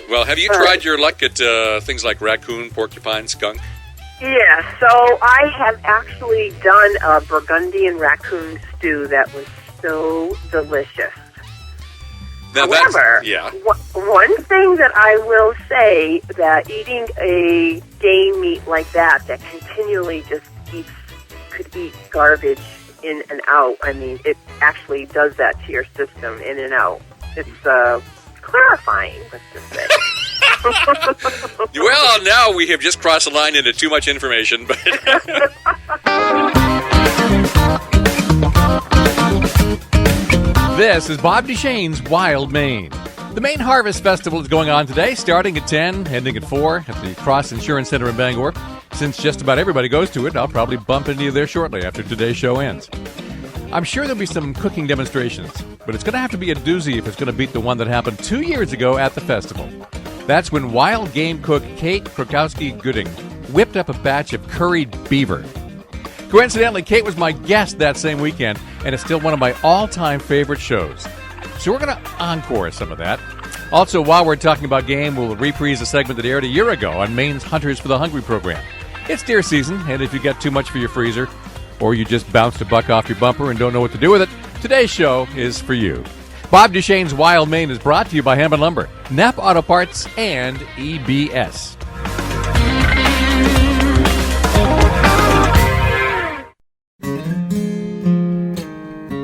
Well, have you tried your luck at things like raccoon, porcupine, skunk? Yeah, so I have actually done a Burgundian raccoon stew that was so delicious. However, one thing that I will say, that eating a game meat like that continually just could eat garbage in and out. I mean, it actually does that to your system, in and out. It's clarifying, let's just say. Well, now we have just crossed the line into too much information, but... This is Bob Duchesne's Wild Maine. The Maine Harvest Festival is going on today, starting at 10, ending at 4 at the Cross Insurance Center in Bangor. Since just about everybody goes to it, I'll probably bump into you there shortly after today's show ends. I'm sure there'll be some cooking demonstrations, but it's going to have to be a doozy if it's going to beat the one that happened 2 years ago at the festival. That's when wild game cook Kate Krokowski-Gooding whipped up a batch of curried beaver. Coincidentally, Kate was my guest that same weekend, and it's still one of my all-time favorite shows. So we're going to encore some of that. Also, while we're talking about game, we'll reprise a segment that aired a year ago on Maine's Hunters for the Hungry program. It's deer season, and if you get too much for your freezer, or you just bounced a buck off your bumper and don't know what to do with it, today's show is for you. Bob Duchesne's Wild Maine is brought to you by Hammond Lumber, Knapp Auto Parts, and EBS.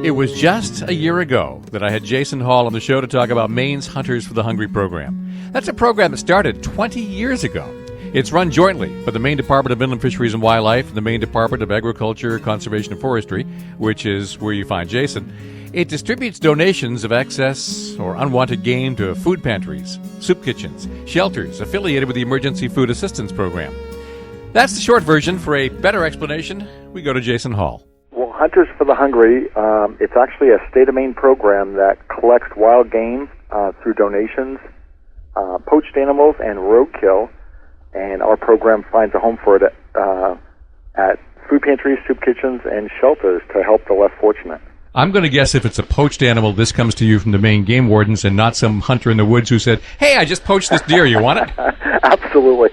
It was just a year ago that I had Jason Hall on the show to talk about Maine's Hunters for the Hungry program. That's a program that started 20 years ago. It's run jointly by the Maine Department of Inland Fisheries and Wildlife and the Maine Department of Agriculture, Conservation and Forestry, which is where you find Jason. It distributes donations of excess or unwanted game to food pantries, soup kitchens, shelters affiliated with the Emergency Food Assistance Program. That's the short version. For a better explanation, we go to Jason Hall. Well, Hunters for the Hungry, it's actually a state of Maine program that collects wild game through donations, poached animals, and roadkill, and our program finds a home for it at food pantries, soup kitchens, and shelters to help the less fortunate. I'm going to guess if it's a poached animal, this comes to you from the Maine Game Wardens and not some hunter in the woods who said, "Hey, I just poached this deer. You want it?" Absolutely.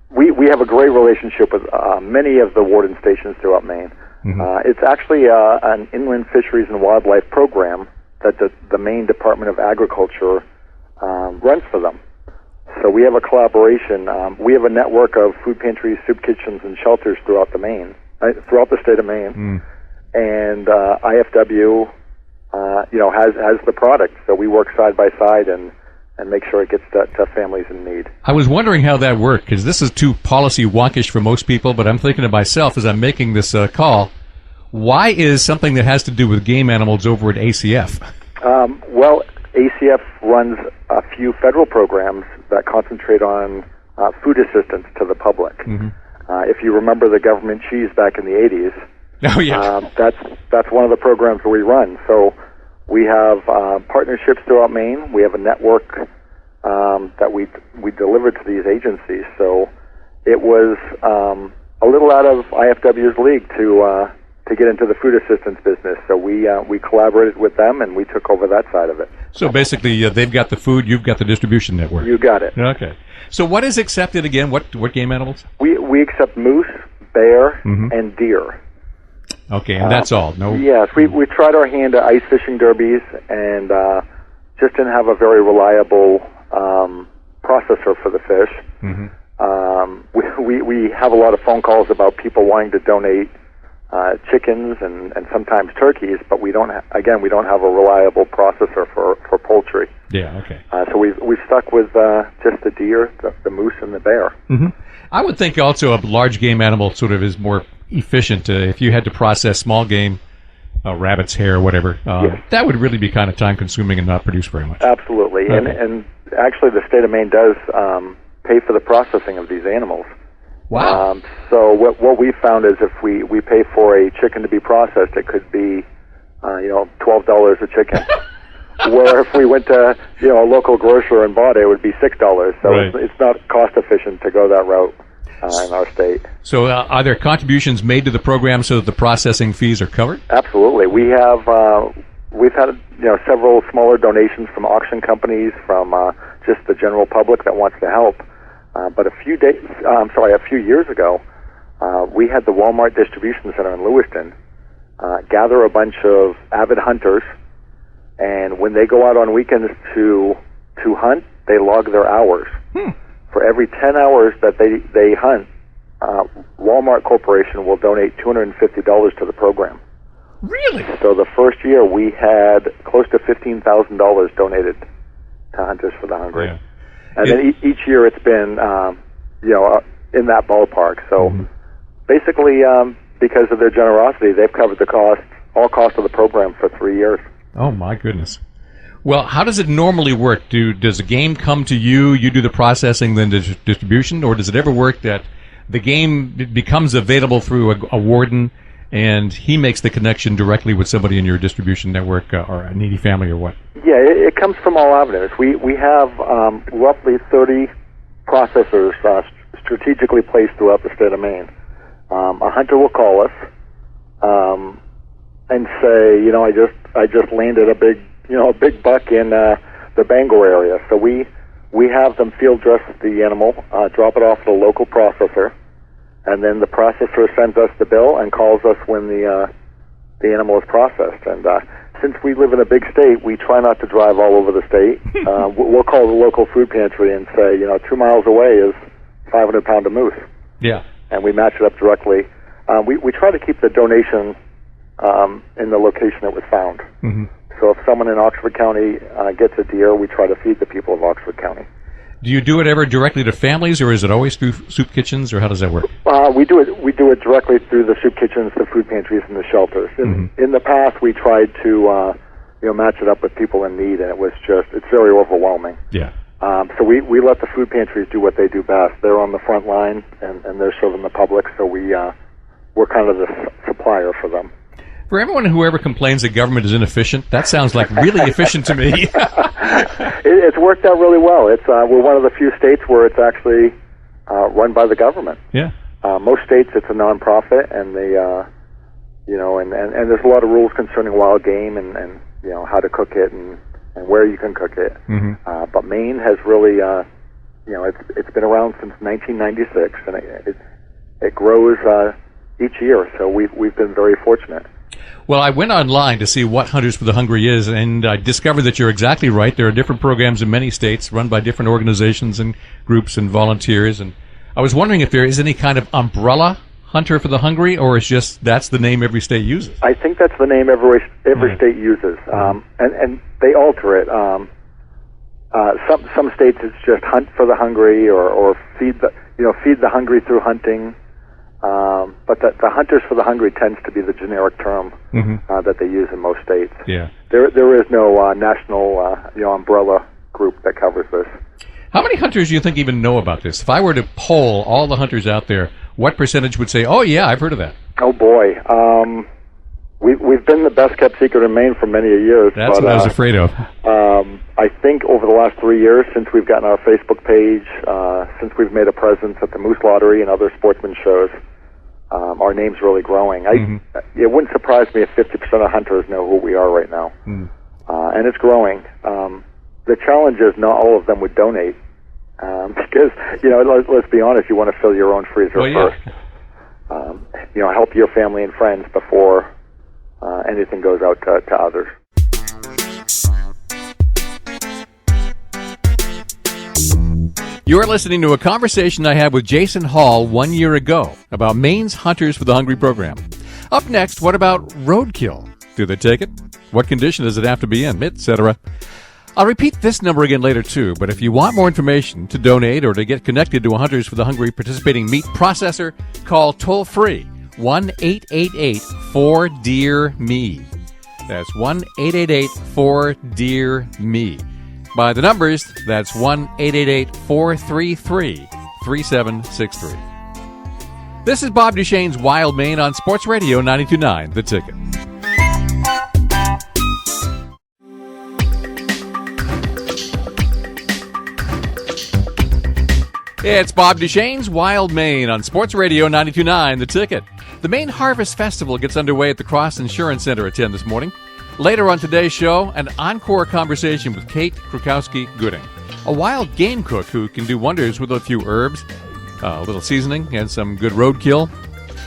We have a great relationship with many of the warden stations throughout Maine. Mm-hmm. It's actually an inland fisheries and wildlife program that the Maine Department of Agriculture runs for them. So we have a collaboration. We have a network of food pantries, soup kitchens, and shelters throughout the state of Maine. Mm. And IFW, has the product. So we work side by side and make sure it gets to families in need. I was wondering how that worked, because this is too policy wonkish for most people, but I'm thinking to myself as I'm making this call, why is something that has to do with game animals over at ACF? Well, ACF runs a few federal programs that concentrate on food assistance to the public. Mm-hmm. If you remember the government cheese back in the 80s, oh, yeah. That's one of the programs that we run. So we have partnerships throughout Maine. We have a network that we deliver to these agencies. So it was a little out of IFW's league to get into the food assistance business. So we collaborated with them and we took over that side of it. So basically, they've got the food, you've got the distribution network. You got it. Okay. So what is accepted again? What game animals? We accept moose, bear, mm-hmm. and deer. Okay, and that's all? No. Yes, we tried our hand at ice fishing derbies and just didn't have a very reliable processor for the fish. Mm-hmm. We have a lot of phone calls about people wanting to donate chickens and sometimes turkeys, but we don't have a reliable processor for poultry. Yeah, okay. So we've stuck with just the deer, the moose, and the bear. Mm-hmm. I would think also a large game animal sort of is more efficient. If you had to process small game, rabbit's hair, whatever, yes. That would really be kind of time-consuming and not produce very much. Absolutely, okay. and actually the state of Maine does pay for the processing of these animals. Wow. So what we found is if we pay for a chicken to be processed, it could be $12 a chicken. Where if we went to a local grocer and bought it, it would be $6. So right. It's not cost efficient to go that route in our state. So are there contributions made to the program so that the processing fees are covered? Absolutely. We've had several smaller donations from auction companies, from just the general public that wants to help. But a few years ago, we had the Walmart Distribution Center in Lewiston gather a bunch of avid hunters, and when they go out on weekends to hunt, they log their hours. For every 10 hours that they hunt, Walmart Corporation will donate $250 to the program. Really? So the first year we had close to $15,000 donated to Hunters for the Hungry. Yeah. And then each year it's been, in that ballpark. So basically, because of their generosity, they've covered all costs of the program for 3 years. Oh, my goodness. Well, how does it normally work? Does a game come to you, you do the processing, then distribution, or does it ever work that the game becomes available through a warden and he makes the connection directly with somebody in your distribution network or a needy family or what? Yeah, it comes from all avenues. We have roughly 30 processors strategically placed throughout the state of Maine. A hunter will call us and say, I just landed a big buck in the Bangor area. So we have them field dress the animal, drop it off at a local processor, and then the processor sends us the bill and calls us when the animal is processed. And since we live in a big state, we try not to drive all over the state. We'll call the local food pantry and say, 2 miles away is 500-pound of moose. Yeah. And we match it up directly. We try to keep the donation in the location it was found. Mm-hmm. So if someone in Oxford County gets a deer, we try to feed the people of Oxford County. Do you do it ever directly to families, or is it always through soup kitchens, or how does that work? We do it directly through the soup kitchens, the food pantries, and the shelters. In the past, we tried to match it up with people in need, and it's very overwhelming. Yeah. So we let the food pantries do what they do best. They're on the front line, and they're serving the public, so we're kind of the supplier for them. For everyone who ever complains that government is inefficient, that sounds like really efficient to me. It's worked out really well. We're one of the few states where it's actually run by the government. Yeah. Most states it's a nonprofit, and they, and there's a lot of rules concerning wild game and how to cook it and where you can cook it. Mm-hmm. But Maine has really, it's been around since 1996, and it grows each year. So we've been very fortunate. Well, I went online to see what Hunters for the Hungry is, and I discovered that you're exactly right. There are different programs in many states run by different organizations and groups and volunteers. And I was wondering if there is any kind of umbrella Hunter for the Hungry, or it's just that's the name every state uses. I think that's the name every state uses, and they alter it. Some states it's just Hunt for the Hungry, or feed the hungry through hunting. But the Hunters for the Hungry tends to be the generic term that they use in most states. Yeah. There is no national umbrella group that covers this. How many hunters do you think even know about this? If I were to poll all the hunters out there, what percentage would say, "Oh yeah, I've heard of that"? Oh boy, we've been the best kept secret in Maine for many years. That's what I was afraid of. I think over the last 3 years, since we've gotten our Facebook page, since we've made a presence at the Moose Lottery and other sportsman shows, our name's really growing. It wouldn't surprise me if 50% of hunters know who we are right now. And it's growing. The challenge is not all of them would donate, because, let's be honest, you want to fill your own freezer first. Help your family and friends before anything goes out to others. You're listening to a conversation I had with Jason Hall 1 year ago about Maine's Hunters for the Hungry program. Up next, what about roadkill? Do they take it? What condition does it have to be in, etc.? I'll repeat this number again later, too, but if you want more information to donate or to get connected to a Hunters for the Hungry participating meat processor, call toll-free 1-888-4-DEAR-ME. That's 1-888-4-DEAR-ME. By the numbers, that's 1-888-433-3763. This is Bob Duchesne's Wild Maine on Sports Radio 92.9 The Ticket. It's Bob Duchesne's Wild Maine on Sports Radio 92.9 The Ticket. The Maine Harvest Festival gets underway at the Cross Insurance Center at 10 this morning. Later on today's show, an encore conversation with Kate Krukowski-Gooding. a wild game cook who can do wonders with a few herbs, a little seasoning, and some good roadkill.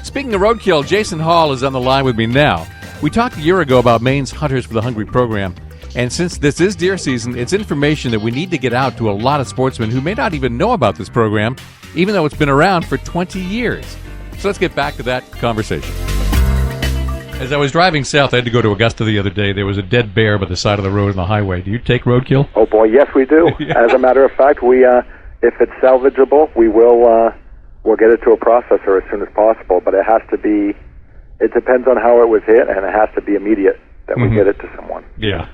Speaking of roadkill, Jason Hall is on the line with me now. We talked a year ago about Maine's Hunters for the Hungry program, and since this is deer season, it's information that we need to get out to a lot of sportsmen who may not even know about this program, even though it's been around for 20 years. So let's get back to that conversation. As I was driving south, I had to go to Augusta the other day. There was a dead bear by the side of the road on the highway. Do you take roadkill? Oh boy, yes we do. Yeah. As a matter of fact, we if it's salvageable, we'll get it to a processor as soon as possible. But it has to be. It depends on how it was hit, and it has to be immediate that we get it to someone. Yeah.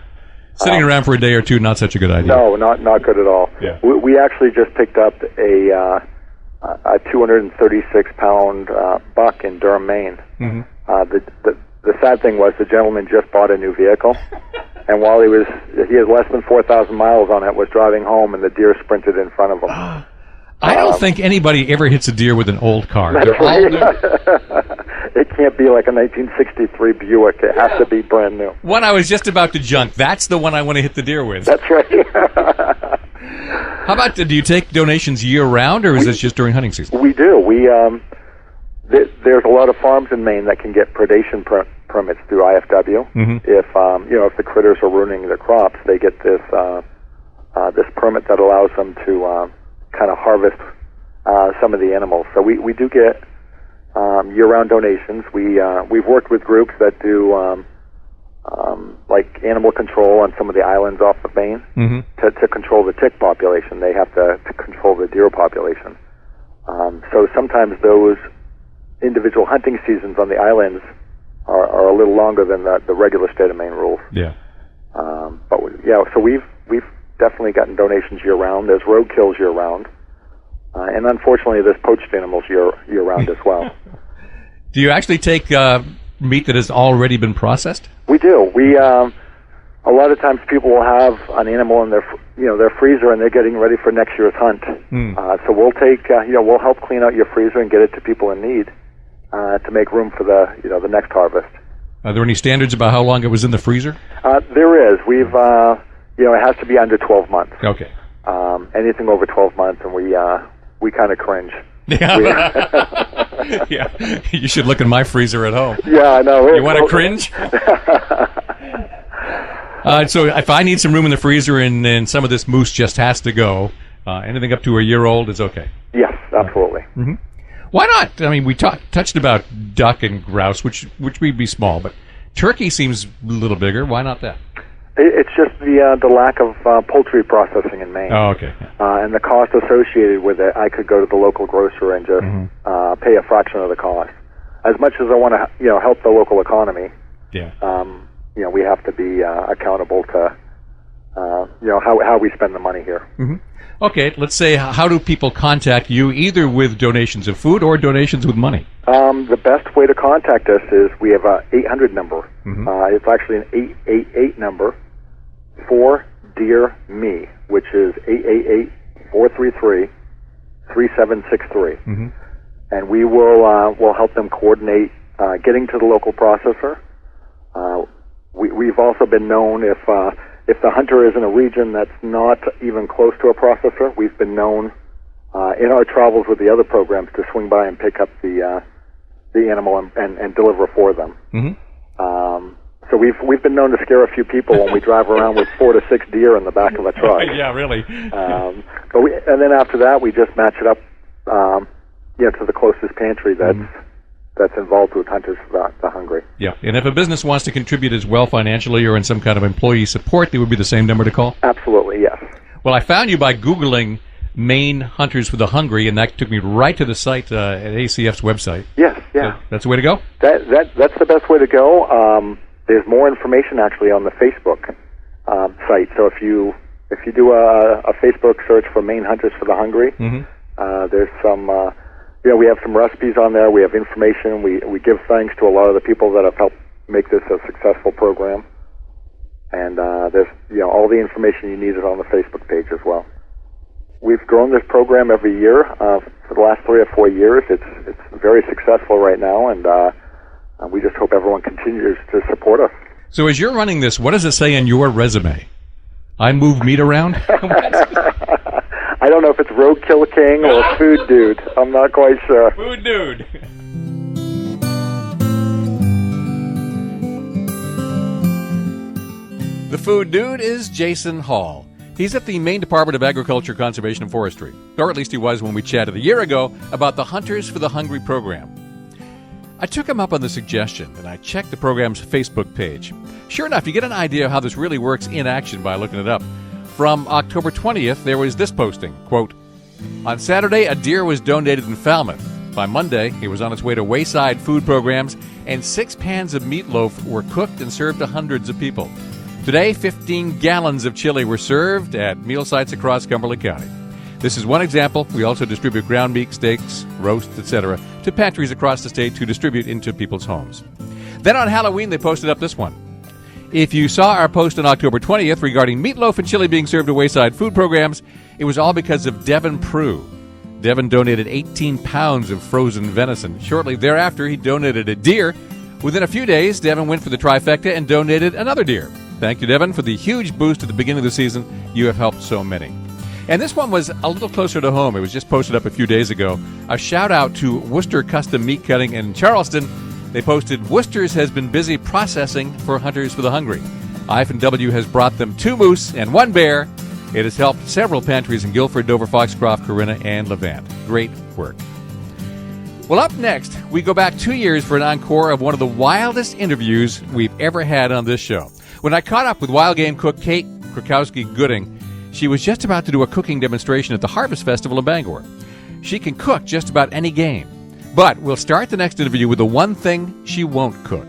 Sitting around for a day or two, not such a good idea. No, not good at all. Yeah. We actually just picked up a 236-pound buck in Durham, Maine. The sad thing was the gentleman just bought a new vehicle, and while he had less than 4,000 miles on it, was driving home, and the deer sprinted in front of him. I don't think anybody ever hits a deer with an old car. That's right. It can't be like a 1963 Buick. It has to be brand new. One I was just about to junk. That's the one I want to hit the deer with. That's right. How about, do you take donations year-round, or is this just during hunting season? We do. There's a lot of farms in Maine that can get predation permits through IFW. If the critters are ruining their crops, they get this permit that allows them to kind of harvest some of the animals. So we do get year-round donations. We've worked with groups that do like animal control on some of the islands off of Maine to control the tick population. They have to control the deer population. So sometimes those individual hunting seasons on the islands are a little longer than the regular state of Maine rules. Yeah. So we've definitely gotten donations year-round. There's roadkills year-round. And unfortunately, there's poached animals year-round as well. Do you actually take meat that has already been processed? We do. A lot of times people will have an animal in their freezer, and they're getting ready for next year's hunt. So we'll take we'll help clean out your freezer and get it to people in need to make room for the next harvest. Are there any standards about how long it was in the freezer? There is. We've it has to be under 12 months. Okay. Anything over 12 months, and we kind of cringe. Yeah. Yeah. You should look in my freezer at home. Yeah, I know. You want to cringe? So if I need some room in the freezer and some of this moose just has to go, anything up to a year old is okay? Yes, absolutely. Mm-hmm. Why not? I mean, we touched about duck and grouse, which would be small, but turkey seems a little bigger. Why not that? It's just the lack of poultry processing in Maine. Oh, okay. And the cost associated with it. I could go to the local grocer and just pay a fraction of the cost. As much as I want to, help the local economy. Yeah. We have to be accountable to, how we spend the money here. Mm-hmm. Okay, let's say, how do people contact you, either with donations of food or donations with money? The best way to contact us is we have an 800 number. It's actually an 888 number for Dear Me, which is 888-433-3763. And we will help them coordinate getting to the local processor. We've also been known if the hunter is in a region that's not even close to a processor, we've been known in our travels with the other programs to swing by and pick up the animal and deliver for them. So we've been known to scare a few people when we drive around with 4 to 6 deer in the back of a truck. Yeah, really. And then after that, we just match it up, to the closest pantry that's involved with Hunters for the Hungry. Yeah, and if a business wants to contribute as well financially or in some kind of employee support, there would be the same number to call? Absolutely, yes. Well, I found you by Googling Maine Hunters for the Hungry, and that took me right to the site at ACF's website. Yes, yeah. So that's the way to go? That's the best way to go. There's more information actually on the Facebook site. So if you do a Facebook search for Maine Hunters for the Hungry, there's some we have some recipes on there. We have information. We give thanks to a lot of the people that have helped make this a successful program. And there's all the information you need is on the Facebook page as well. We've grown this program every year for the last 3 or 4 years. It's very successful right now, and we just hope everyone continues to support us. So as you're running this, what does it say in your resume? I move meat around? don't know if it's Roadkill King or Food Dude. I'm not quite sure. Food Dude. The Food Dude is Jason Hall. He's at the Maine Department of Agriculture, Conservation, and Forestry. Or at least he was when we chatted a year ago about the Hunters for the Hungry program. I took him up on the suggestion, and I checked the program's Facebook page. Sure enough, you get an idea of how this really works in action by looking it up. From October 20th, there was this posting, quote, "On Saturday, a deer was donated in Falmouth. By Monday, it was on its way to wayside food programs, and 6 pans of meatloaf were cooked and served to hundreds of people. Today, 15 gallons of chili were served at meal sites across Cumberland County. This is one example. We also distribute ground meat, steaks, roasts, etc. to pantries across the state to distribute into people's homes." Then on Halloween, they posted up this one. "If you saw our post on October 20th regarding meatloaf and chili being served to wayside food programs, it was all because of Devin Prue. Devin donated 18 pounds of frozen venison. Shortly thereafter, he donated a deer. Within a few days, Devin went for the trifecta and donated another deer. Thank you, Devin, for the huge boost at the beginning of the season. You have helped so many." And this one was a little closer to home. It was just posted up a few days ago. A shout-out to Worcester Custom Meat Cutting in Charleston. They posted, "Worcester's has been busy processing for Hunters for the Hungry. IF&W has brought them 2 moose and 1 bear. It has helped several pantries in Guilford, Dover, Foxcroft, Corinna, and Levant. Great work." Well, up next, we go back 2 years for an encore of one of the wildest interviews we've ever had on this show. When I caught up with wild game cook Kate Krakowski-Gooding, she was just about to do a cooking demonstration at the Harvest Festival in Bangor. She can cook just about any game. But we'll start the next interview with the one thing she won't cook.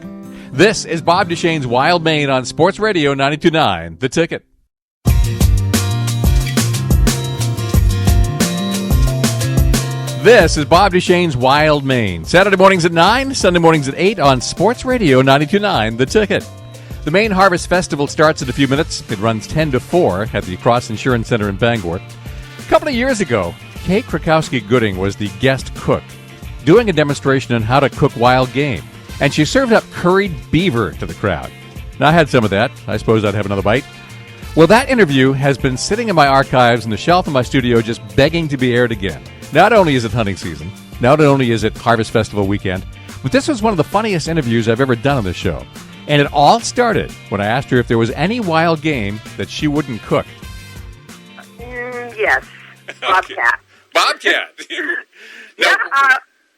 This is Bob Duchesne's Wild Maine on Sports Radio 92.9, The Ticket. This is Bob Duchesne's Wild Maine. Saturday mornings at 9, Sunday mornings at 8 on Sports Radio 92.9, The Ticket. The Maine Harvest Festival starts in a few minutes. It runs 10 to 4 at the Cross Insurance Center in Bangor. A couple of years ago, Kate Krakowski-Gooding was the guest cook, doing a demonstration on how to cook wild game. And she served up curried beaver to the crowd. Now, I had some of that. I suppose I'd have another bite. Well, that interview has been sitting in my archives on the shelf in my studio just begging to be aired again. Not only is it hunting season, not only is it Harvest Festival weekend, but this was one of the funniest interviews I've ever done on this show. And it all started when I asked her if there was any wild game that she wouldn't cook. Yes, bobcat. Bobcat. Yeah,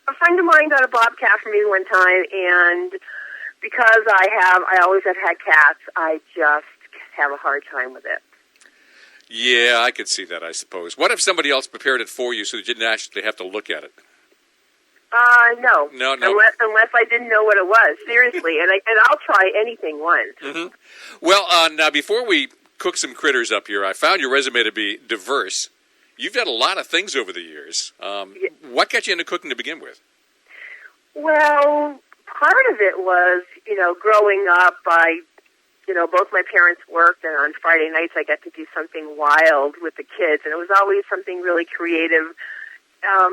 a friend of mine got a bobcat for me one time, and because I always have had cats, I just have a hard time with it. Yeah, I could see that, I suppose. What if somebody else prepared it for you so that you didn't actually have to look at it? No. No. Unless I didn't know what it was, seriously. and I'll try anything once. Mm-hmm. Well, now, before we cook some critters up here, I found your resume to be diverse. You've done a lot of things over the years. What got you into cooking to begin with? Well, part of it was, growing up, both my parents worked, and on Friday nights I got to do something wild with the kids, and it was always something really creative.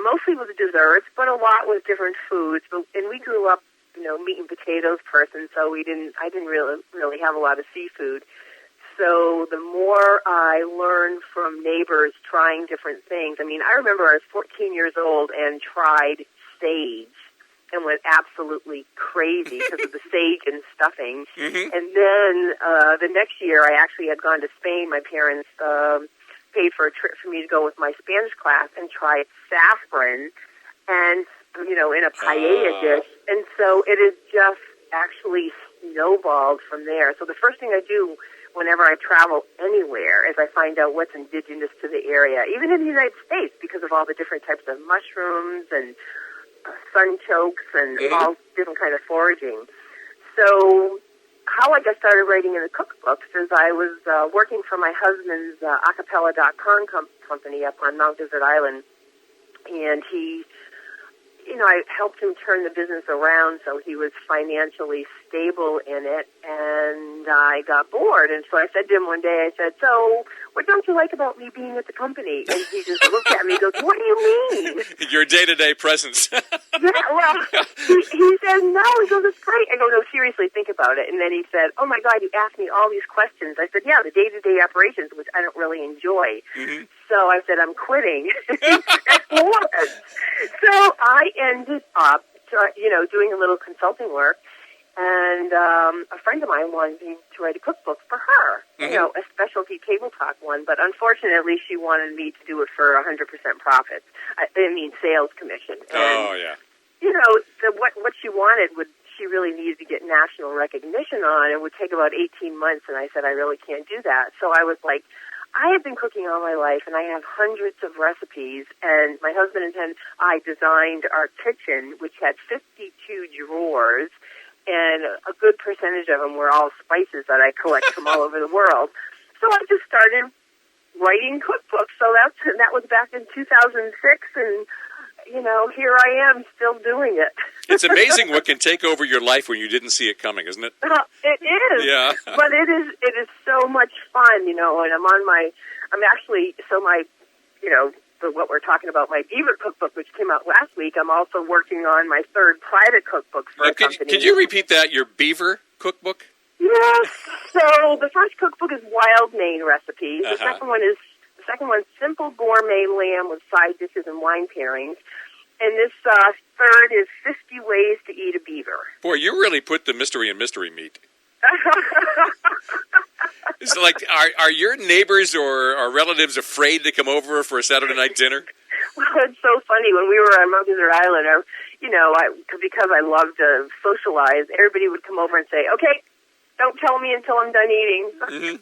Mostly with desserts, but a lot with different foods. And we grew up, meat and potatoes person, so I didn't really have a lot of seafood. So the more I learned from neighbors trying different things, I remember I was 14 years old and tried sage and went absolutely crazy because of the sage and stuffing. Mm-hmm. And then the next year I actually had gone to Spain. My parents paid for a trip for me to go with my Spanish class and try saffron and, in a paella dish. And so it has just actually snowballed from there. So the first thing I do whenever I travel anywhere is I find out what's indigenous to the area, even in the United States, because of all the different types of mushrooms and sunchokes and all different kind of foraging. So how I got started writing in the cookbooks is I was working for my husband's acapella.com company up on Mount Desert Island, and he, I helped him turn the business around so he was financially stable in it, and And I got bored, and so I said to him one day, I said, so what don't you like about me being at the company? And he just looked at me and goes, what do you mean? Your day-to-day presence. Yeah, well, he said, no. He goes, it's great. I go, no, seriously, think about it. And then he said, oh, my God, you asked me all these questions. I said, yeah, the day-to-day operations, which I don't really enjoy. Mm-hmm. So I said, I'm quitting. That's bored. So I ended up, doing a little consulting work. And a friend of mine wanted me to write a cookbook for her, mm-hmm. A specialty table talk one. But unfortunately, she wanted me to do it for 100% profits. Sales commission. And, yeah. What she wanted she really needed to get national recognition on. It would take about 18 months, and I said, I really can't do that. So I was like, I have been cooking all my life, and I have hundreds of recipes, and my husband and I designed our kitchen, which had 52 drawers, and a good percentage of them were all spices that I collect from all over the world. So I just started writing cookbooks. So that was back in 2006, and here I am still doing it. It's amazing what can take over your life when you didn't see it coming, isn't it? It is. Yeah. But it is so much fun, and what we're talking about, my Beaver cookbook, which came out last week. I'm also working on my third private cookbook for a company. Could you repeat that, your Beaver cookbook? Yes. So the first cookbook is Wild Maine recipes. Uh-huh. The second one's simple gourmet lamb with side dishes and wine pairings. And this third is 50 ways to eat a beaver. Boy, you really put the mystery in mystery meat. It's like, are your neighbors or relatives afraid to come over for a Saturday night dinner? Well, it's so funny. When we were on Mount Desert Island, because I love to socialize, everybody would come over and say, okay, don't tell me until I'm done eating. Mm-hmm.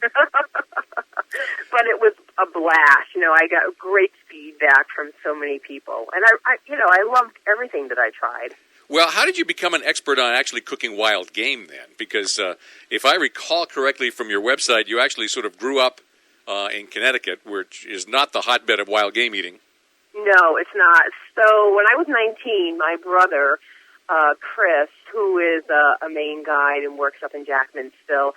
But it was a blast. I got great feedback from so many people. And I loved everything that I tried. Well, how did you become an expert on actually cooking wild game then? Because if I recall correctly from your website, you actually sort of grew up in Connecticut, which is not the hotbed of wild game eating. No, it's not. So when I was 19, my brother, Chris, who is a Maine guide and works up in Jackman still,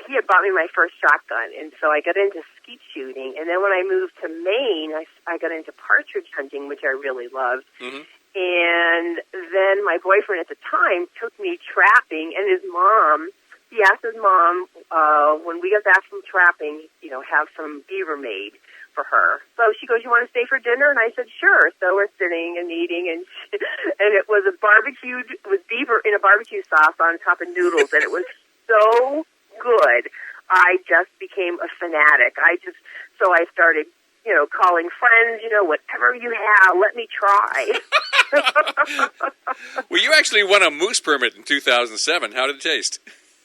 he had bought me my first shotgun, and so I got into skeet shooting. And then when I moved to Maine, I got into partridge hunting, which I really loved. Mm-hmm. And then my boyfriend at the time took me trapping, and he asked his mom, when we got back from trapping, have some beaver made for her. So she goes, you want to stay for dinner? And I said, sure. So we're sitting and eating, and it was beaver in a barbecue sauce on top of noodles, and it was so good. I just became a fanatic. So I started, calling friends, whatever you have, let me try. Well, you actually won a moose permit in 2007. How did it taste?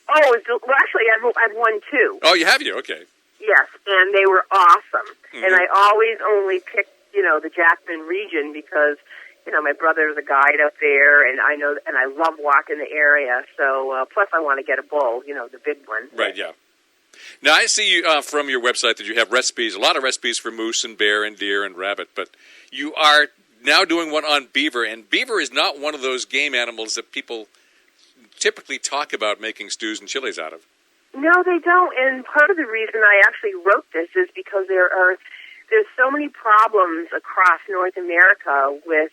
Oh, actually, I've won two. Oh, you have? Okay. Yes, and they were awesome. Mm-hmm. And I always only picked, the Jackman region because, my brother's a guide up there, and I love walking the area. So, plus I want to get a bull, the big one. Right, yeah. Now, I see from your website that you have recipes, a lot of recipes for moose and bear and deer and rabbit, but you are now doing one on beaver, and beaver is not one of those game animals that people typically talk about making stews and chilies out of. No, they don't, and part of the reason I actually wrote this is because there's so many problems across North America with,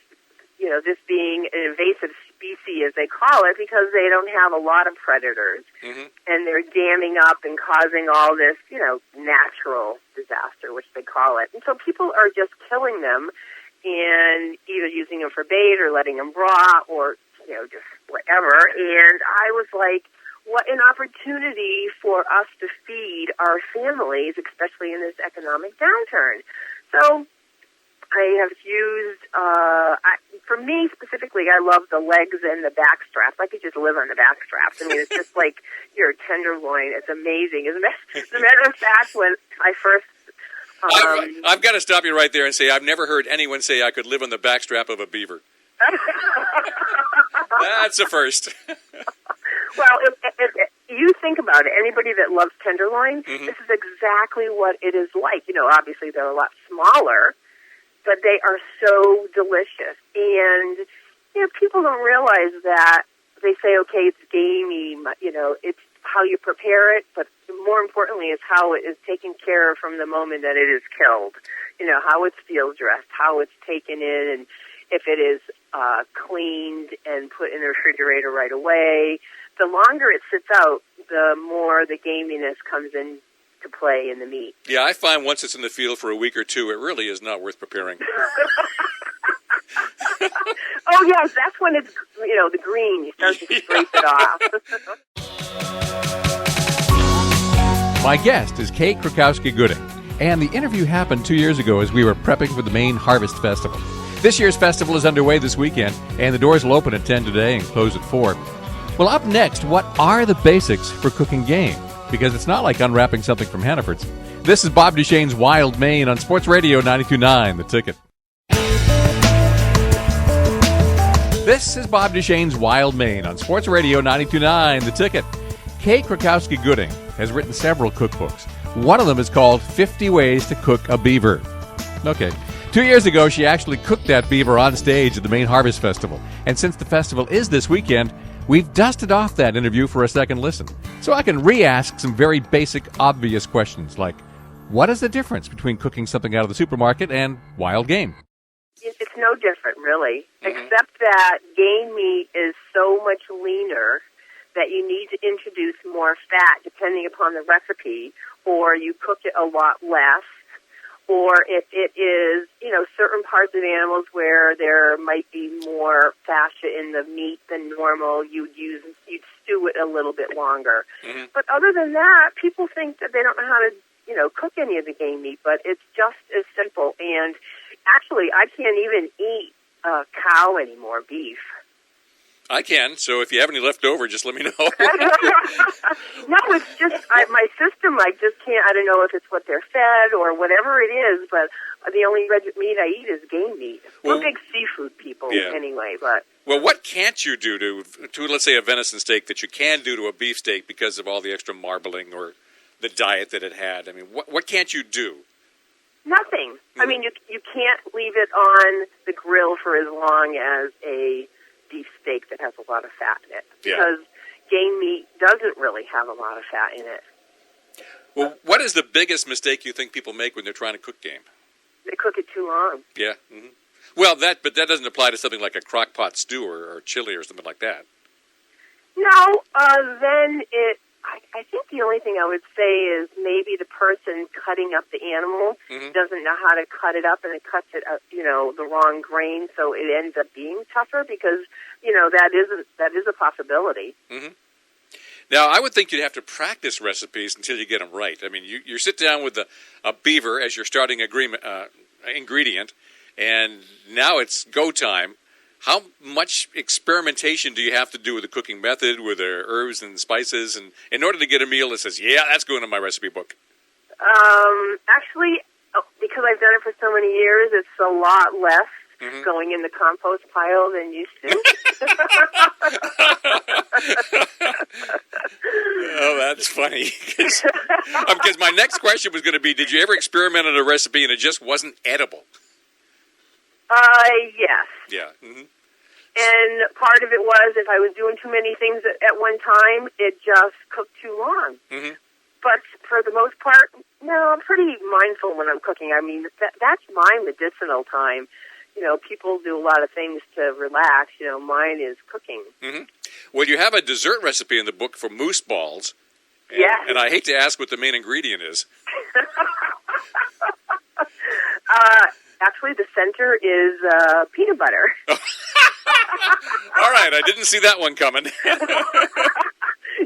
this being an invasive species, as they call it, because they don't have a lot of predators, mm-hmm. and they're damming up and causing all this, natural disaster, which they call it. And so people are just killing them and either using them for bait or letting them raw or, just whatever. And I was like, what an opportunity for us to feed our families, especially in this economic downturn. So I have used, for me specifically, I love the legs and the back straps. I could just live on the back straps. I mean, it's just like your tenderloin. It's amazing. As a matter of fact, when I first... I've got to stop you right there and say I've never heard anyone say I could live on the backstrap of a beaver. That's a first. Well, if you think about it, anybody that loves tenderloin, mm-hmm. This is exactly what it is like. Obviously they're a lot smaller, but they are so delicious. And, people don't realize that they say, okay, it's gamey, how you prepare it, but more importantly is how it is taken care of from the moment that it is killed. You know, how it's field dressed, how it's taken in, and if it is cleaned and put in the refrigerator right away. The longer it sits out, the more the gaminess comes in to play in the meat. Yeah, I find once it's in the field for a week or two, it really is not worth preparing. Oh, yes, that's when it's, you know, the green. You start to scrape it off. My guest is Kate Krakowski-Gooding, and the interview happened 2 years ago as we were prepping for the Maine Harvest Festival. This year's festival is underway this weekend, and the doors will open at 10 today and close at 4. Well, up next, what are the basics for cooking game? Because it's not like unwrapping something from Hannaford's. This is Bob Duchesne's Wild Maine on Sports Radio 92.9, The Ticket. This is Bob Duchesne's Wild Maine on Sports Radio 92.9, The Ticket. Kate Krakowski-Gooding has written several cookbooks. One of them is called 50 Ways to Cook a Beaver. Okay. 2 years ago, she actually cooked that beaver on stage at the Maine Harvest Festival. And since the festival is this weekend, we've dusted off that interview for a second listen. So I can re-ask some very basic, obvious questions like, what is the difference between cooking something out of the supermarket and wild game? It's no different, really, except that game meat is so much leaner that you need to introduce more fat depending upon the recipe, or you cook it a lot less, or if it is, you know, certain parts of animals where there might be more fascia in the meat than normal, you'd stew it a little bit longer. Mm-hmm. But other than that, people think that they don't know how to, you know, cook any of the game meat, but it's just as simple. And actually, I can't even eat cow anymore, beef. I can, so if you have any left over, just let me know. No, it's just my system. I just can't. I don't know if it's what they're fed or whatever it is, but the only red meat I eat is game meat. We're big seafood people anyway, but. Well, what can't you do to, let's say, a venison steak that you can do to a beef steak because of all the extra marbling or the diet that it had? I mean, what can't you do? Nothing. Mm-hmm. I mean, you can't leave it on the grill for as long as a beef steak that has a lot of fat in it, because game meat doesn't really have a lot of fat in it. Well, what is the biggest mistake you think people make when they're trying to cook game? They cook it too long. Yeah. Mm-hmm. Well, but that doesn't apply to something like a crock pot stew or chili or something like that. No, then I think the only thing I would say is maybe the person cutting up the animal doesn't know how to cut it up, and it cuts it up, you know, the wrong grain, so it ends up being tougher because, you know, that is a possibility. Mm-hmm. Now, I would think you'd have to practice recipes until you get them right. I mean, you sit down with a beaver as your starting ingredient, and now it's go time. How much experimentation do you have to do with the cooking method, with the herbs and spices, and in order to get a meal that says, yeah, that's going in my recipe book? Actually, because I've done it for so many years, it's a lot less going in the compost pile than used to. Oh, that's funny. Because my next question was going to be, did you ever experiment on a recipe and it just wasn't edible? Yes. Yeah. Mm-hmm. And part of it was if I was doing too many things at one time, it just cooked too long. Mm-hmm. But for the most part, no, I'm pretty mindful when I'm cooking. I mean, that's my medicinal time. You know, people do a lot of things to relax. You know, mine is cooking. Mm-hmm. Well, you have a dessert recipe in the book for moose balls. And I hate to ask what the main ingredient is. Actually, the center is peanut butter. All right, I didn't see that one coming.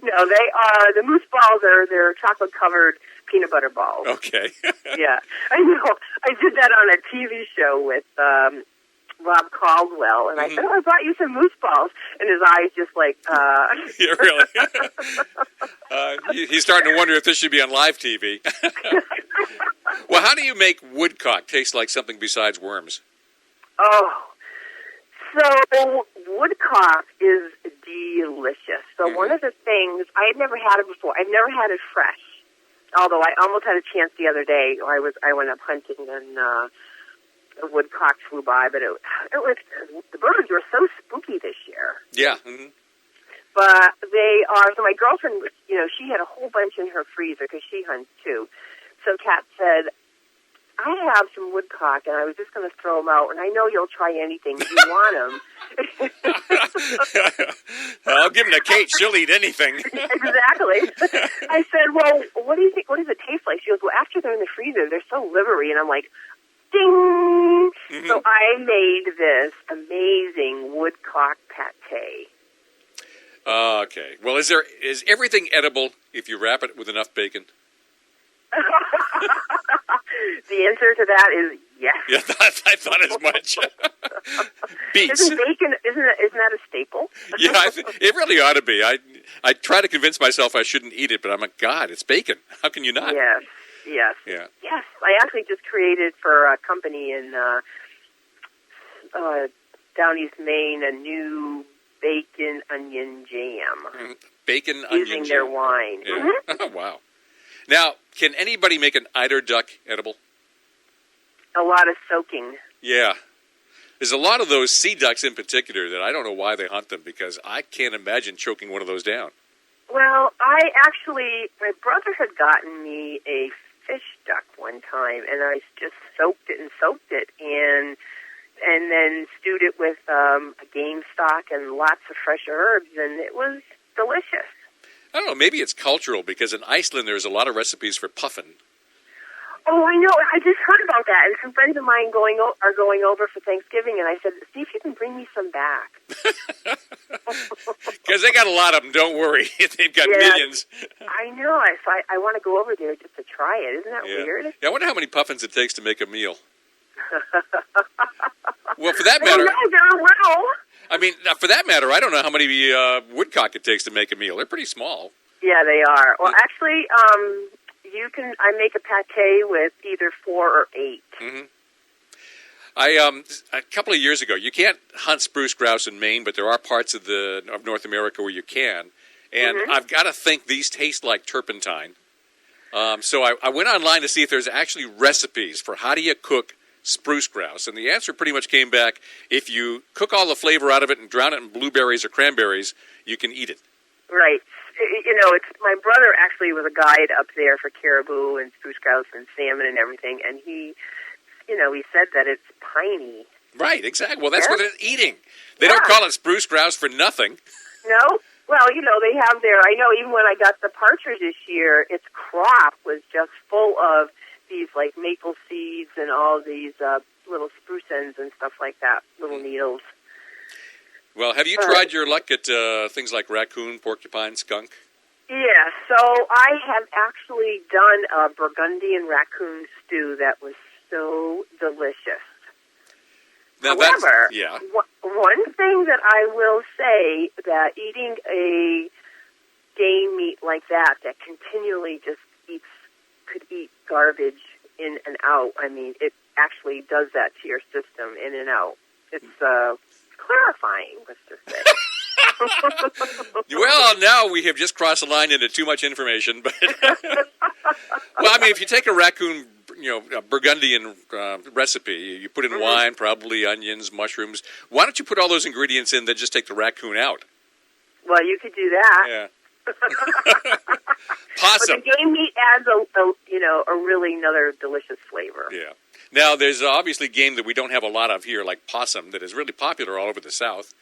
No, they are, the moose balls they're chocolate-covered peanut butter balls. Okay. Yeah, I know. I did that on a TV show with Rob Caldwell, and I said, I brought you some moose balls. And his eyes just like, Yeah, really? He's starting to wonder if this should be on live TV. Well, how do you make woodcock taste like something besides worms? Oh, so woodcock is delicious. So one of the things, I had never had it before. I've never had it fresh, although I almost had a chance the other day. I went up hunting and a woodcock flew by, but it was the birds were so spooky this year. Yeah. Mm-hmm. But they are, so my girlfriend, she had a whole bunch in her freezer because she hunts too. So Kat said, I have some woodcock, and I was just going to throw them out, and I know you'll try anything. Do you want them? I'll give them to Kate. She'll eat anything. Exactly. I said, well, what do you think? What does it taste like? She goes, well, after they're in the freezer, they're so livery. And I'm like, ding! Mm-hmm. So I made this amazing woodcock pate. Okay. Well, is everything edible if you wrap it with enough bacon? The answer to that is yes. Yeah, I thought as much. Beets. Isn't bacon? Isn't that a staple? Yeah, it really ought to be. I try to convince myself I shouldn't eat it, but I'm like, God, it's bacon. How can you not? Yes. Yeah. Yes. I actually just created for a company in down East Maine a new bacon onion jam. Bacon onion jam. Using their wine. Yeah. Mm-hmm. Oh, wow. Now, can anybody make an eider duck edible? A lot of soaking. Yeah. There's a lot of those sea ducks in particular that I don't know why they hunt them, because I can't imagine choking one of those down. Well, my brother had gotten me a fish duck one time, and I just soaked it, and then stewed it with a game stock and lots of fresh herbs, and it was delicious. I don't know, maybe it's cultural, because in Iceland there's a lot of recipes for puffin. Oh, I know. I just heard about that, and some friends of mine are going over for Thanksgiving, and I said, see if you can bring me some back. Because they got a lot of them, don't worry. They've got millions. I know. I want to go over there just to try it. Isn't that weird? Yeah, I wonder how many puffins it takes to make a meal. Well, for that matter... I mean, for that matter, I don't know how many woodcock it takes to make a meal. They're pretty small. Yeah, they are. Well, actually, I make a pate with either 4 or 8. Mm-hmm. A couple of years ago, you can't hunt spruce grouse in Maine, but there are parts of North America where you can. And I've got to think these taste like turpentine. So I went online to see if there's actually recipes for how do you cook spruce grouse, and the answer pretty much came back: if you cook all the flavor out of it and drown it in blueberries or cranberries, you can eat it. Right. It's my brother actually was a guide up there for caribou and spruce grouse and salmon and everything, and he said that it's piney. Right, exactly. Well, that's what they're eating. They don't call it spruce grouse for nothing. No? Well, they have I know even when I got the partridge this year, its crop was just full of these like maple seeds and all these little spruce ends and stuff like that, little needles. Well, have you tried your luck at things like raccoon, porcupine, skunk? Yeah, so I have actually done a Burgundian raccoon stew that was so delicious. Now however, one thing that I will say, that eating a game meat like that continually just could eat garbage in and out. I mean, it actually does that to your system in and out. It's clarifying, let's just say. Well, now we have just crossed the line into too much information. But well, I mean, if you take a raccoon, a Burgundian recipe, you put in wine, probably onions, mushrooms. Why don't you put all those ingredients in, then just take the raccoon out? Well, you could do that. Yeah. Possum. But the game meat adds a really another delicious flavor. Yeah. Now, there's obviously game that we don't have a lot of here, like possum, that is really popular all over the South.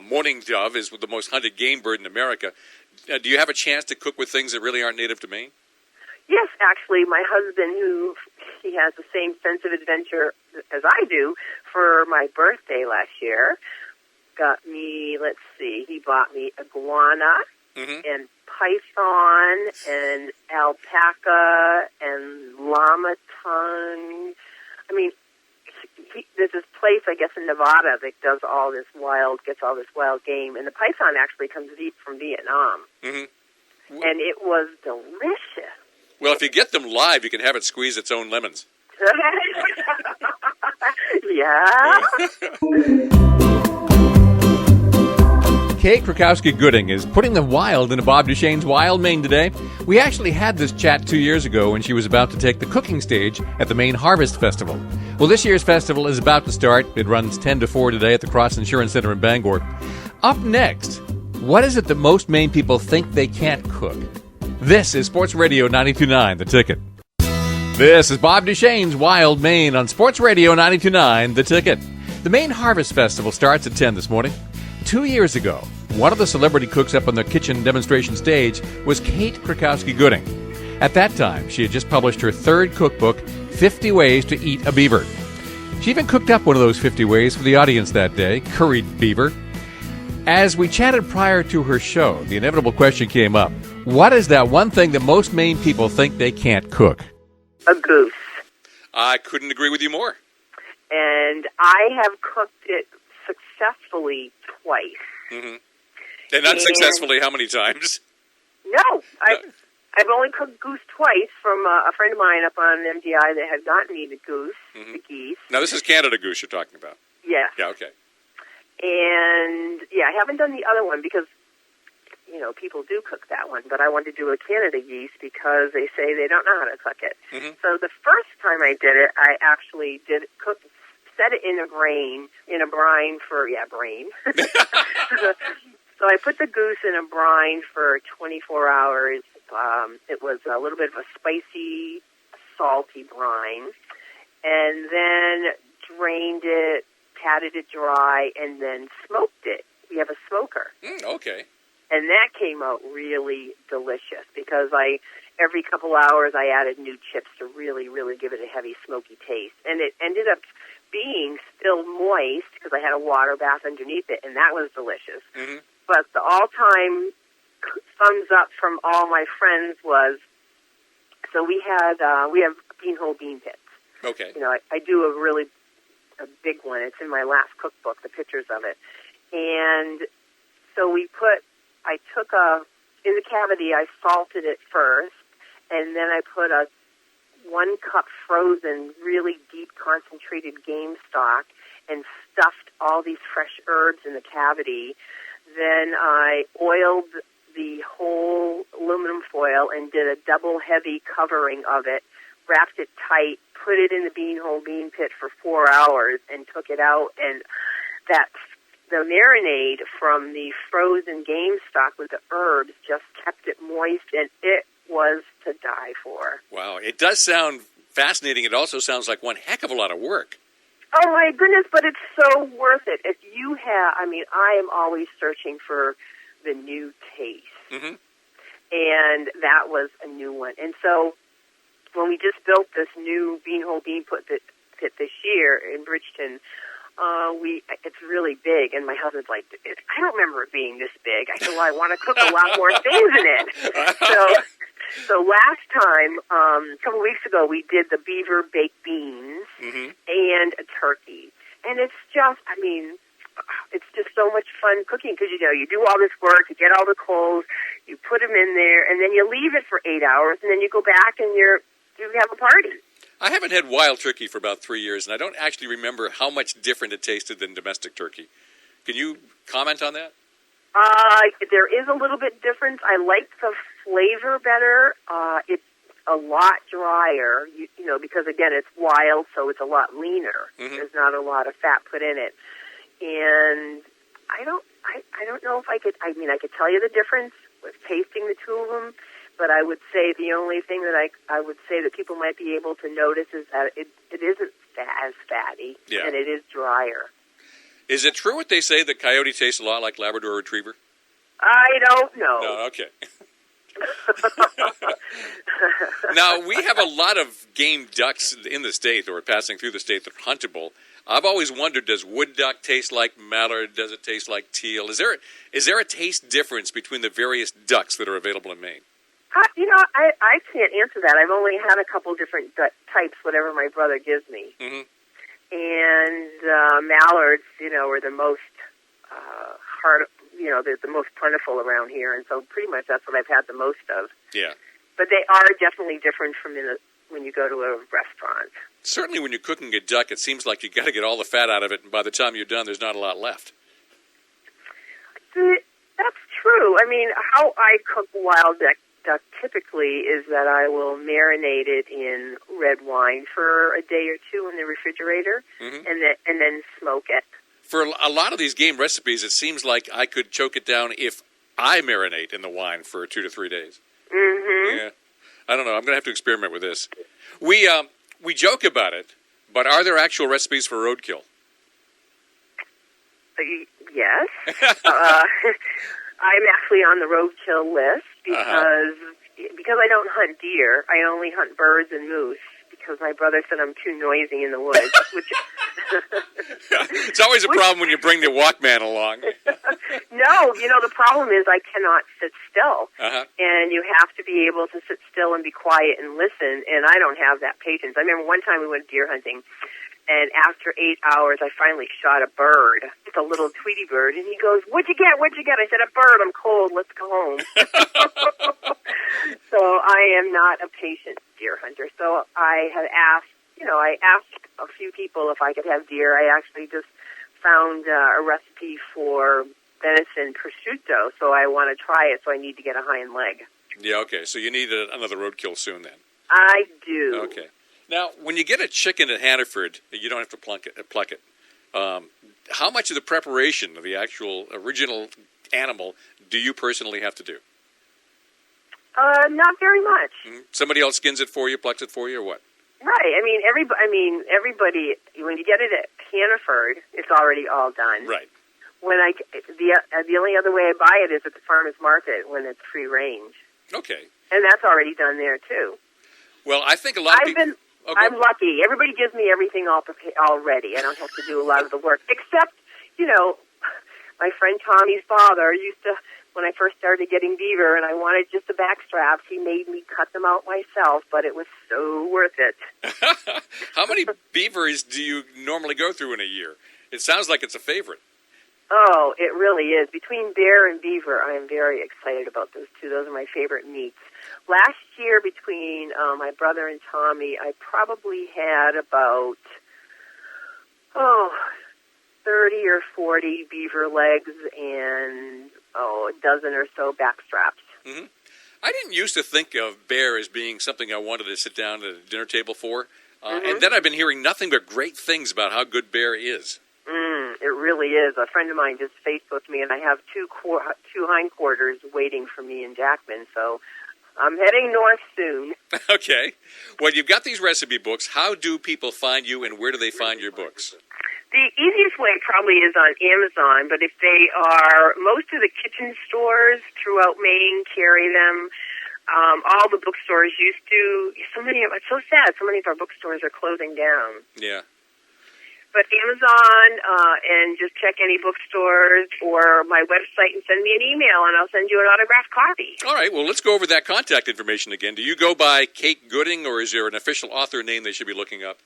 Mourning dove is the most hunted game bird in America. Do you have a chance to cook with things that really aren't native to Maine? Yes, actually, my husband, he has the same sense of adventure as I do, for my birthday last year, got me, he bought me iguana and python and alpaca and llama tongue. I mean, there's this place, I guess, in Nevada that gets all this wild game, and the python actually comes from Vietnam. Mm-hmm. And it was delicious. Well, if you get them live, you can have it squeeze its own lemons. Yeah. Kate Krakowski-Gooding is putting the wild into Bob Duchesne's Wild Maine today. We actually had this chat 2 years ago when she was about to take the cooking stage at the Maine Harvest Festival. Well, this year's festival is about to start. It runs 10 to 4 today at the Cross Insurance Center in Bangor. Up next, What is it that most Maine people think they can't cook? This is Sports Radio 92.9, The Ticket. This is Bob Duchesne's Wild Maine on Sports Radio 92.9, The Ticket. The Maine Harvest Festival starts at 10 this morning. 2 years ago, one of the celebrity cooks up on the kitchen demonstration stage was Kate Krakowski-Gooding. At that time, she had just published her third cookbook, 50 Ways to Eat a Beaver. She even cooked up one of those 50 ways for the audience that day, curried beaver. As we chatted prior to her show, the inevitable question came up. What is that one thing that most Maine people think they can't cook? A goose. I couldn't agree with you more. And I have cooked it successfully twice. Mm-hmm. And unsuccessfully, how many times? No, I've only cooked goose twice from a friend of mine up on MDI that had gotten me the goose, the geese. Now, this is Canada goose you're talking about. Yes. Yeah, okay. And, I haven't done the other one because, people do cook that one. But I wanted to do a Canada geese because they say they don't know how to cook it. Mm-hmm. So the first time I did it, I actually set it in a brine for, brine. So I put the goose in a brine for 24 hours. It was a little bit of a spicy, salty brine. And then drained it, patted it dry, and then smoked it. We have a smoker. Okay. And that came out really delicious because every couple hours I added new chips to really, really give it a heavy smoky taste. And it ended up being still moist because I had a water bath underneath it, and that was delicious. Mm-hmm. But the all-time thumbs up from all my friends was, so we have beanhole bean pits. Okay. I do a big one. It's in my last cookbook, the pictures of it. And so in the cavity, I salted it first, and then I put a 1 cup frozen, really deep concentrated game stock and stuffed all these fresh herbs in the cavity. Then I oiled the whole aluminum foil and did a double heavy covering of it, wrapped it tight, put it in the beanhole bean pit for 4 hours, and took it out. And the marinade from the frozen game stock with the herbs just kept it moist, and it was to die for. Wow, it does sound fascinating. It also sounds like one heck of a lot of work. Oh, my goodness, but it's so worth it. If you have, I am always searching for the new taste. Mm-hmm. And that was a new one. And so when we just built this new beanhole bean pit this year in Bridgeton, it's really big, and my husband's like, I don't remember it being this big. I said, well, I want to cook a lot more things in it. So last time, a couple weeks ago, we did the Beaver baked beans and a turkey. And it's just, it's just so much fun cooking because, you do all this work, you get all the coals, you put them in there, and then you leave it for 8 hours, and then you go back and you have a party. I haven't had wild turkey for about 3 years, and I don't actually remember how much different it tasted than domestic turkey. Can you comment on that? There is a little bit difference. I like the flavor better. It's a lot drier, because again, it's wild, so it's a lot leaner. Mm-hmm. There's not a lot of fat put in it, and I don't know if I could. I could tell you the difference with tasting the two of them. But I would say the only thing that I would say that people might be able to notice is that it isn't as fatty, and it is drier. Is it true what they say that coyote tastes a lot like Labrador Retriever? I don't know. No, okay. Now, we have a lot of game ducks in the state or passing through the state that are huntable. I've always wondered, does wood duck taste like mallard? Does it taste like teal? Is there a taste difference between the various ducks that are available in Maine? I can't answer that. I've only had a couple different types, whatever my brother gives me. Mm-hmm. And mallards, are the most they're the most plentiful around here, and so pretty much that's what I've had the most of. Yeah. But they are definitely different from when you go to a restaurant. Certainly when you're cooking a duck, it seems like you got to get all the fat out of it, and by the time you're done, there's not a lot left. That's true. How I cook wild duck typically is that I will marinate it in red wine for a day or two in the refrigerator, and then smoke it. For a lot of these game recipes, it seems like I could choke it down if I marinate in the wine for 2 to 3 days. Mm-hmm. Yeah. I don't know. I'm going to have to experiment with this. We joke about it, but are there actual recipes for roadkill? Yes. I'm actually on the roadkill list because I don't hunt deer. I only hunt birds and moose because my brother said I'm too noisy in the woods. Which it's always a problem when you bring the Walkman along. No, the problem is I cannot sit still. Uh-huh. And you have to be able to sit still and be quiet and listen, and I don't have that patience. I remember one time we went deer hunting, and after 8 hours, I finally shot a bird. It's a little Tweety bird, and he goes, "What'd you get? What'd you get?" I said, "A bird. I'm cold. Let's go home." So I am not a patient deer hunter. So I had asked, I asked a few people if I could have deer. I actually just found a recipe for venison prosciutto, so I want to try it, so I need to get a hind leg. Yeah, okay. So you need another roadkill soon then. I do. Okay. Now, when you get a chicken at Hannaford, you don't have to pluck it. How much of the preparation of the actual original animal do you personally have to do? Not very much. Mm-hmm. Somebody else skins it for you, plucks it for you, or what? Right. Everybody. When you get it at Hannaford, it's already all done. Right. When the only other way I buy it is at the farmers market when it's free range. Okay. And that's already done there too. Well, I think a lot of people. I'm lucky. Everybody gives me everything already. I don't have to do a lot of the work, except my friend Tommy's father used to. When I first started getting beaver and I wanted just the back straps, he made me cut them out myself, but it was so worth it. How many beavers do you normally go through in a year? It sounds like it's a favorite. Oh, it really is. Between bear and beaver, I am very excited about those two. Those are my favorite meats. Last year, between my brother and Tommy, I probably had about, 30 or 40 beaver legs and, a dozen or so back straps. Mm-hmm. I didn't used to think of bear as being something I wanted to sit down at a dinner table for. And then I've been hearing nothing but great things about how good bear is. It really is. A friend of mine just Facebooked me, and I have two hindquarters waiting for me in Jackman, so I'm heading north soon. Okay. Well, you've got these recipe books. How do people find you, and where do they find your books? The easiest way probably is on Amazon, but if they are, most of the kitchen stores throughout Maine carry them. All the bookstores used to. It's so sad. So many of our bookstores are closing down. Yeah. But Amazon, and just check any bookstores or my website and send me an email, and I'll send you an autographed copy. All right. Well, let's go over that contact information again. Do you go by Kate Gooding, or is there an official author name they should be looking up?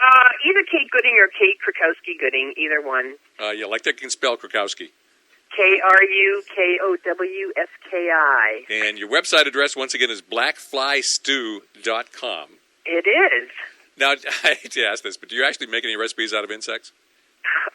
Either Kate Gooding or Kate Krakowski Gooding, either one. Yeah, like that can spell Krakowski. Krukowski. And your website address, once again, is blackflystew.com. It is. Now, I hate to ask this, but do you actually make any recipes out of insects?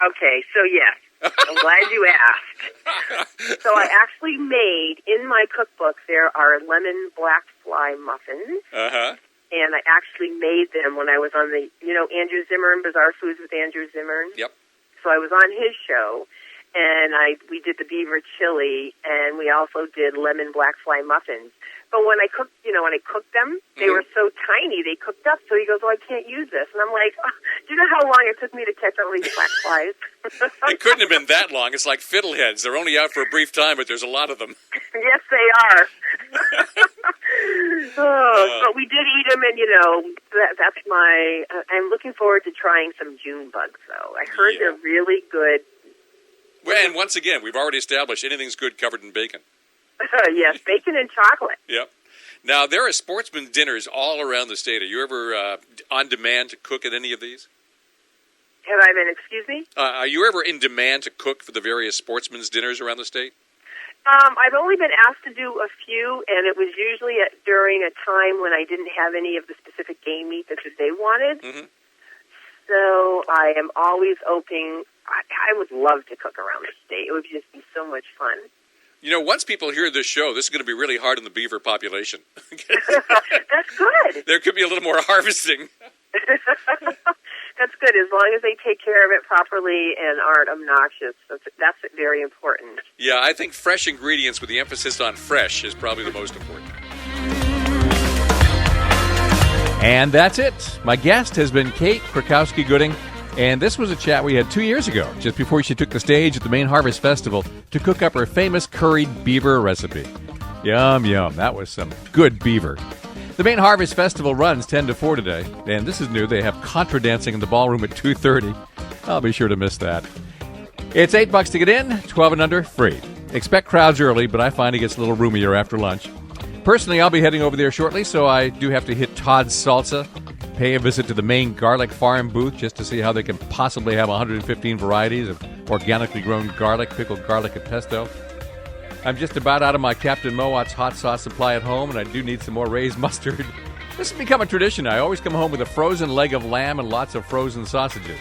Okay, so yes. I'm glad you asked. So I actually made, in my cookbook, there are lemon black fly muffins. Uh-huh. And I actually made them when I was on the, Andrew Zimmern, Bizarre Foods with Andrew Zimmern. Yep. So I was on his show, and we did the beaver chili, and we also did lemon black fly muffins. But when I cooked, them, they were so tiny, they cooked up. So he goes, I can't use this. And I'm like, do you know how long it took me to catch all these black flies? It couldn't have been that long. It's like fiddleheads. They're only out for a brief time, but there's a lot of them. Yes, they are. But we did eat them, and, that's my... I'm looking forward to trying some June bugs, though. I heard they're really good. Well, and once again, we've already established anything's good covered in bacon. Yes, bacon and chocolate. Yep. Now, there are sportsman dinners all around the state. Are you ever on demand to cook at any of these? Have I been, excuse me? Are you ever in demand to cook for the various sportsmen's dinners around the state? I've only been asked to do a few, and it was usually during a time when I didn't have any of the specific game meat that they wanted. Mm-hmm. So I am always open. I would love to cook around the state. It would just be so much fun. Once people hear this show, this is going to be really hard on the beaver population. That's good. There could be a little more harvesting. That's good, as long as they take care of it properly and aren't obnoxious. That's very important. Yeah, I think fresh ingredients with the emphasis on fresh is probably the most important. And that's it. My guest has been Kate Krakowski-Gooding, and this was a chat we had 2 years ago, just before she took the stage at the Maine Harvest Festival to cook up her famous curried beaver recipe. Yum, yum. That was some good beaver. The Maine Harvest Festival runs 10 to 4 today, and this is new. They have contra dancing in the ballroom at 2:30. I'll be sure to miss that. It's $8 to get in, 12 and under, free. Expect crowds early, but I find it gets a little roomier after lunch. Personally, I'll be heading over there shortly, so I do have to hit Todd's Salsa, pay a visit to the Maine Garlic Farm booth just to see how they can possibly have 115 varieties of organically grown garlic, pickled garlic, and pesto. I'm just about out of my Captain Mowat's hot sauce supply at home, and I do need some more raised mustard. This has become a tradition. I always come home with a frozen leg of lamb and lots of frozen sausages.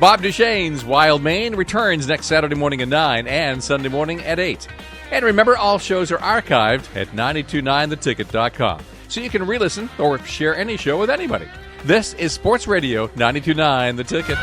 Bob Duchesne's Wild Maine returns next Saturday morning at 9 and Sunday morning at 8. And remember, all shows are archived at 929theticket.com, so you can re-listen or share any show with anybody. This is Sports Radio 92.9 The Ticket.